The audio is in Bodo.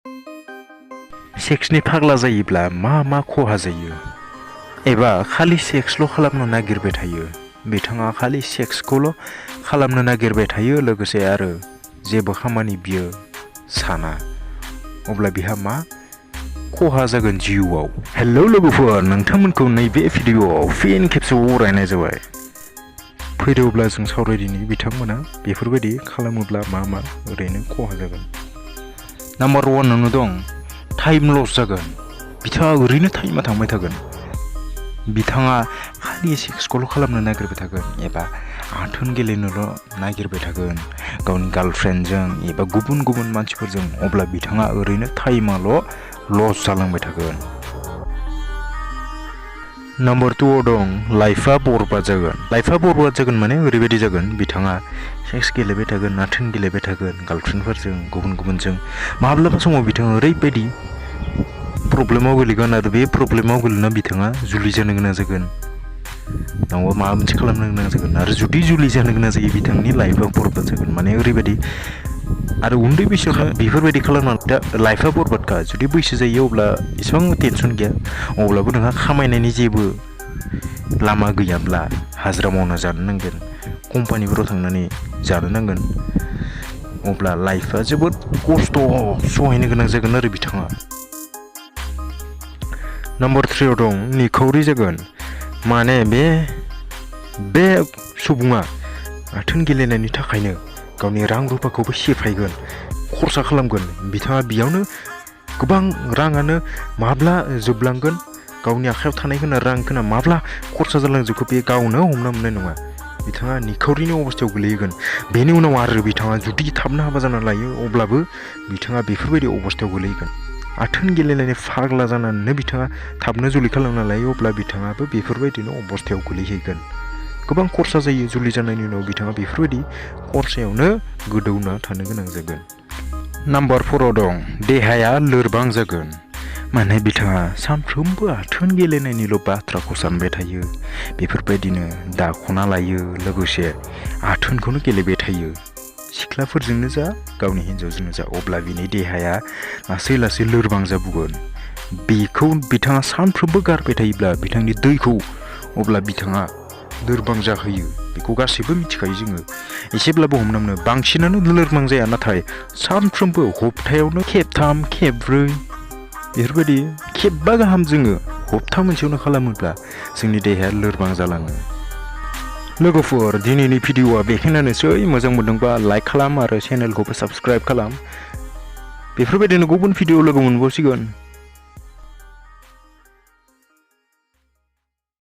सेक्सनि फाग्ला जायोब्ला मा खहा जायो एबा खालि सेक्सल' खालामनो नागिरबाय थायो बिथाङा खालि सेक्सखौल' खालामनो नागिरबाय थायो लोगोसे आरो जेबो खामानि बियो साना अब्ला बिहा मा खहा जागोन जिउआव। हेलौ लोगोफोर, नोंथांमोनखौ नैबे भिडिअ'आव फिन खेबसेबाव बरायनाय जाबाय। फैदोब्ला जों सावरायदिनि बिथांमोना बेफोरबायदि खालामोब्ला मा ओरैनो खहा जागोन। नाम्बार 1 आवनो दं टाइम लस जागोन। बिथाङा ओरैनो टाइमा थांबाय थागोन। बिथाङा खालि सेक्सखौल' खालामनो नागिरबाय थागोन एबा आथोन गेलेनोल' नागिरबाय थागोन गावनि गार्लफ्रेन्डजों एबा गुबुन मानसिफोरजों अब्ला बिथाङा ओरैनो टाइमाल' लस जालांबाय थागोन। नाम्बार 2 आव दं लाइफआ बरबाद जागोन। लाइफआ बरबाद जागोन माने ओरैबायदि जागोन बिथाङा सेक्स गेलेबाय थागोन आथोन गेलेबाय थागोन गार्लफ्रेन्डफोरजों गुबुनजों माब्लाबा समाव बिथाङा ओरैबायदि प्रब्लेमाव गोलैगोन आरो बे प्रब्लेमाव गोलैना बिथाङा जुलि जानो गोनां जागोन नङाबा माबा मोनसे खालामनो गोनां जागोन आरो जुदि जुलि जानो गोनां जायो बिथांनि लाइफआ बरबाद जागोन माने ओरैबायदि आरो उन्दै बैसोआवनो बेफोरबायदि खालामनानै दा लाइफआ बरबादखा। जुदि बैसो जायो अब्ला एसेबां टेनसन गैया अब्लाबो नोंहा खामायनायनि जेबो लामा गैयाब्ला हाजिरा मावना जानो नांगोन कम्पानिफोराव थांनानै जानो नांगोन अब्ला लाइफआ जोबोद खस्थ' सहायनो गोनां जागोन आरो बिथाङा। नाम्बार 3 आव दं निखावरि जागोन। माने बे सुबुङा आथोन गेलेनायनि थाखायनो गावनि रां रुफाखौबो सेफायगोन खरसा खालामगोन। बिथाङा बेयावनो गोबां राङानो माब्ला जोबलांगोन गावनि आखायाव थानायखौनो रांखौनो माब्ला खरसा जालांजोबखो बे गावनो हमना मोननाय नङा। बिथाङा निखावरिनि अबस्थायाव गोलैगोन। बेनि उनाव आरो बिथाङा जुदि थाबनो हाबा जाना लायो अब्लाबो बिथाङा बेफोरबायदि अबस्थायाव गोलैगोन। आथोन गेलेनायनि फाग्ला जानानैनो बिथाङा थाबनो जुलि खालामना लायो अब्ला बिथाङाबो बेफोरबायदिनो अबस्थायाव गोलैहैगोन। गोबां खरसा जायो जुलि जानायनि उनाव बिथाङा बेफोरबायदि खरसायावनो गोदौना थानो गोनां जागोन। नाम्बार 4 आव दं देहाया लोरबां जागोन। माने बिथाङा सानफ्रोमबो आथोन गेलेनायनिल' बाथ्राखौ सानबाय थायो बेफोरबायदिनो दाख'ना लायो लोगोसे आथोनखौनो गेलेबाय थायो सिख्लाफोरजोंनो जा गावनि हिन्जावजोंनो जा अब्ला बिनि देहाया लासै लोरबां जाबोगोन। बेखौ बिथाङा सानफ्रोमबो गारबाय थायोब्ला बिथांनि दैखौ अब्ला बिथाङा लोरबां जाहोयो बेखौ गासैबो मिथिखायो जोङो एसेब्लाबो हमना मोनो। बांसिनानो लोरबां जाया नाथाय सानफ्रोमबो हप्तायावनो खेबथाम खेबब्रै बेफोरबायदि खेबबा गाहाम जोङो हप्ता मोनसेयावनो खालामोब्ला जोंनि देहाया लोरबां जालाङो। लोगोफोर दिनैनि भिडिअआ बेखिनियानोसै। मोजां मोनदोंबा लाइक खालाम आरो चेनेलखौबो साबस्क्राइब खालाम। बेफोरबायदिनो गुबुन भिडिअ लोगो मोनबावसिगोन।